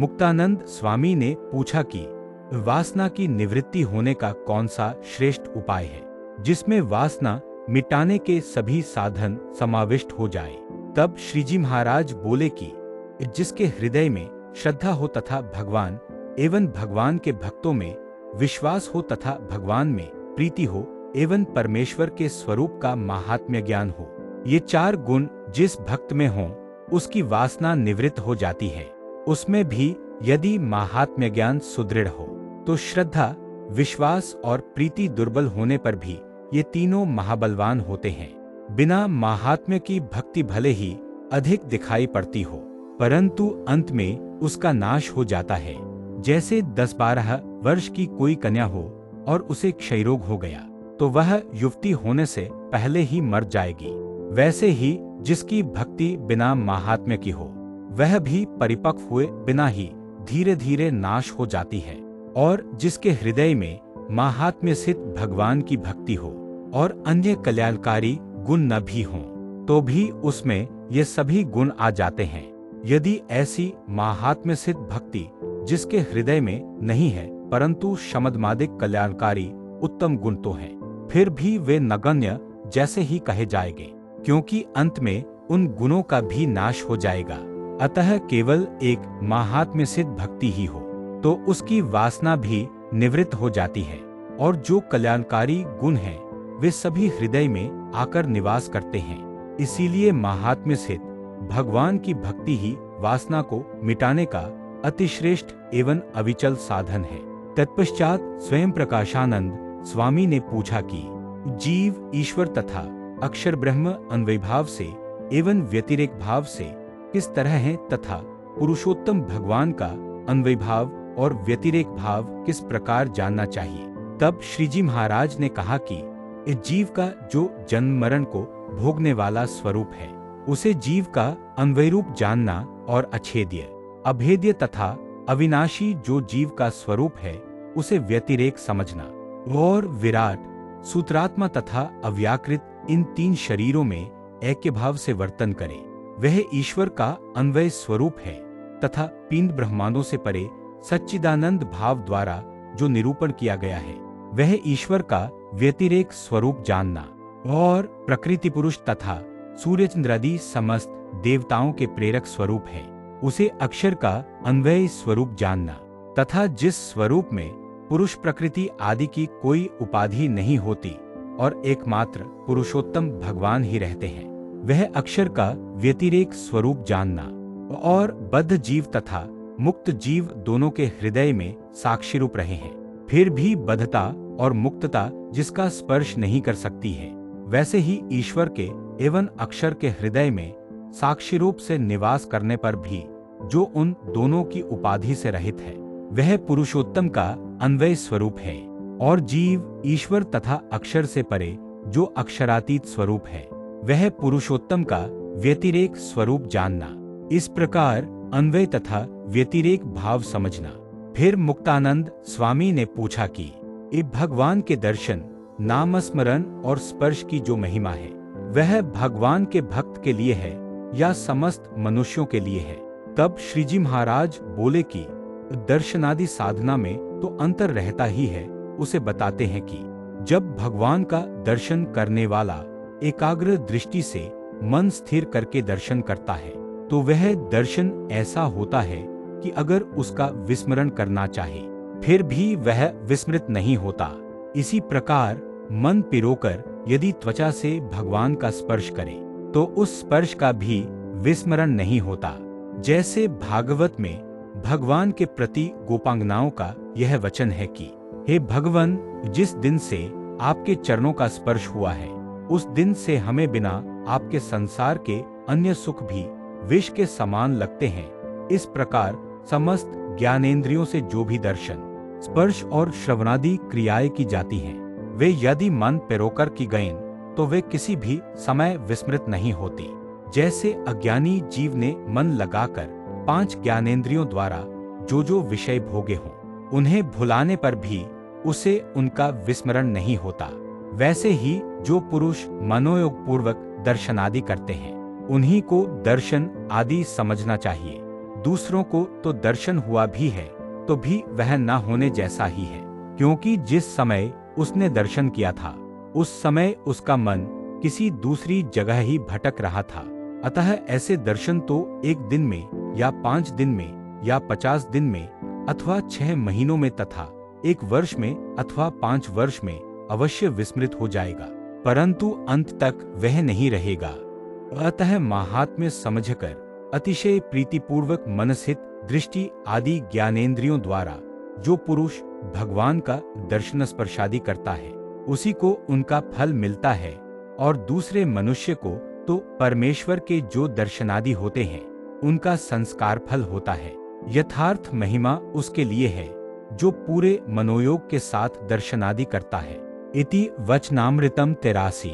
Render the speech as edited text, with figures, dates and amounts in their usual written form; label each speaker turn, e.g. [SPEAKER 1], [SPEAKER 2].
[SPEAKER 1] मुक्तानंद स्वामी ने पूछा कि वासना की निवृत्ति होने का कौन सा श्रेष्ठ उपाय है, जिसमें वासना मिटाने के सभी साधन समाविष्ट हो जाए। तब श्रीजी महाराज बोले कि जिसके हृदय में श्रद्धा हो तथा भगवान एवं भगवान के भक्तों में विश्वास हो तथा भगवान में प्रीति हो एवं परमेश्वर के स्वरूप का महात्म्य ज्ञान हो, ये 4 गुण जिस भक्त में हों उसकी वासना निवृत्त हो जाती है। उसमें भी यदि महात्म्य ज्ञान सुदृढ़ हो तो श्रद्धा, विश्वास और प्रीति दुर्बल होने पर भी ये तीनों महाबलवान होते हैं। बिना महात्म्य की भक्ति भले ही अधिक दिखाई पड़ती हो, परंतु अंत में उसका नाश हो जाता है। जैसे 10-12 वर्ष की कोई कन्या हो और उसे क्षय रोग हो गया तो वह युवती होने से पहले ही मर जाएगी। वैसे ही जिसकी भक्ति बिना महात्म्य की हो वह भी परिपक्व हुए बिना ही धीरे धीरे नाश हो जाती है। और जिसके हृदय में महात्म्य स्थित भगवान की भक्ति हो और अन्य कल्याणकारी गुण न भी हों तो भी उसमें ये सभी गुण आ जाते हैं। यदि ऐसी महात्म्य स्थित भक्ति जिसके हृदय में नहीं है परंतु शमदमादिक कल्याणकारी उत्तम गुण तो हैं, फिर भी वे नगण्य जैसे ही कहे जाएंगे, क्योंकि अंत में उन गुणों का भी नाश हो जाएगा। अतः केवल एक महात्म्य सिद्ध भक्ति ही हो तो उसकी वासना भी निवृत्त हो जाती है और जो कल्याणकारी गुण हैं वे सभी हृदय में आकर निवास करते हैं। इसीलिए महात्म्य सिद्ध भगवान की भक्ति ही वासना को मिटाने का अतिश्रेष्ठ एवं अविचल साधन है। तत्पश्चात स्वयं प्रकाशानंद स्वामी ने पूछा कि जीव ईश्वर तथा अक्षर ब्रह्म अन्वयभाव से एवं व्यतिरेक भाव से किस तरह है तथा पुरुषोत्तम भगवान का अन्वयभाव और व्यतिरेक भाव किस प्रकार जानना चाहिए। तब श्रीजी महाराज ने कहा कि इस जीव का जो जन्म मरण को भोगने वाला स्वरूप है उसे जीव का अन्वय रूप जानना और अछेद्य, अभेद्य तथा अविनाशी जो जीव का स्वरूप है उसे व्यतिरेक समझना और विराट, सूत्रात्मा तथा अव्याकृत इन 3 शरीरों में ऐक्य भाव से वर्तन करे। वह ईश्वर का अन्वय स्वरूप है तथा पिंड ब्रह्मांडों से परे सच्चिदानंद भाव द्वारा जो निरूपण किया गया है वह ईश्वर का व्यतिरेक स्वरूप जानना और प्रकृति पुरुष तथा सूर्य चंद्रादि समस्त देवताओं के प्रेरक स्वरूप है उसे अक्षर का अन्वय स्वरूप जानना तथा जिस स्वरूप में पुरुष प्रकृति आदि की कोई उपाधि नहीं होती और एकमात्र पुरुषोत्तम भगवान ही रहते हैं वह अक्षर का व्यतिरेक स्वरूप जानना और बद्ध जीव तथा मुक्त जीव दोनों के हृदय में साक्षी रूप रहे हैं, फिर भी बद्धता और मुक्तता जिसका स्पर्श नहीं कर सकती है, वैसे ही ईश्वर के एवं अक्षर के हृदय में साक्षी रूप से निवास करने पर भी जो उन दोनों की उपाधि से रहित है वह पुरुषोत्तम का अन्वय स्वरूप है और जीव ईश्वर तथा अक्षर से परे जो अक्षरातीत स्वरूप है वह पुरुषोत्तम का व्यतिरेक स्वरूप जानना। इस प्रकार अन्वय तथा व्यतिरेक भाव समझना। फिर मुक्तानंद स्वामी ने पूछा कि भगवान के दर्शन, नामस्मरण और स्पर्श की जो महिमा है वह भगवान के भक्त के लिए है या समस्त मनुष्यों के लिए है। तब श्रीजी महाराज बोले कि दर्शनादि साधना में तो अंतर रहता ही है। उसे बताते हैं कि जब भगवान का दर्शन करने वाला एकाग्र दृष्टि से मन स्थिर करके दर्शन करता है तो वह दर्शन ऐसा होता है कि अगर उसका विस्मरण करना चाहे फिर भी वह विस्मृत नहीं होता। इसी प्रकार मन पिरोकर यदि त्वचा से भगवान का स्पर्श करे तो उस स्पर्श का भी विस्मरण नहीं होता। जैसे भागवत में भगवान के प्रति गोपांगनाओं का यह वचन है कि हे भगवान, जिस दिन से आपके चरणों का स्पर्श हुआ है उस दिन से हमें बिना आपके संसार के अन्य सुख भी विष के समान लगते हैं। इस प्रकार समस्त ज्ञानेंद्रियों से जो भी दर्शन, स्पर्श और श्रवणादि क्रियाएं की जाती हैं वे यदि मन पिरोकर की गईं तो वे किसी भी समय विस्मृत नहीं होती। जैसे अज्ञानी जीव ने मन लगाकर 5 ज्ञानेंद्रियों द्वारा जो विषय भोगे हों उन्हें भुलाने पर भी उसे उनका विस्मरण नहीं होता, वैसे ही जो पुरुष मनोयोग पूर्वक दर्शन आदि करते हैं उन्हीं को दर्शन आदि समझना चाहिए। दूसरों को तो दर्शन हुआ भी है, तो भी वह न होने जैसा ही है, क्योंकि जिस समय उसने दर्शन किया था उस समय उसका मन किसी दूसरी जगह ही भटक रहा था। अतः ऐसे दर्शन तो एक दिन में या 5 दिन में या 50 दिन में अथवा 6 महीनों में तथा 1 वर्ष में अथवा 5 वर्ष में अवश्य विस्मृत हो जाएगा, परंतु अंत तक वह नहीं रहेगा। अतः महात्म्य समझकर अतिशय प्रीतिपूर्वक मनस्थित दृष्टि आदि ज्ञानेंद्रियों द्वारा जो पुरुष भगवान का दर्शन स्पर्शादि करता है उसी को उनका फल मिलता है, और दूसरे मनुष्य को तो परमेश्वर के जो दर्शनादि होते हैं उनका संस्कार फल होता है। यथार्थ महिमा उसके लिए है जो पूरे मनोयोग के साथ दर्शनादि करता है। इति वचनामृतम 83।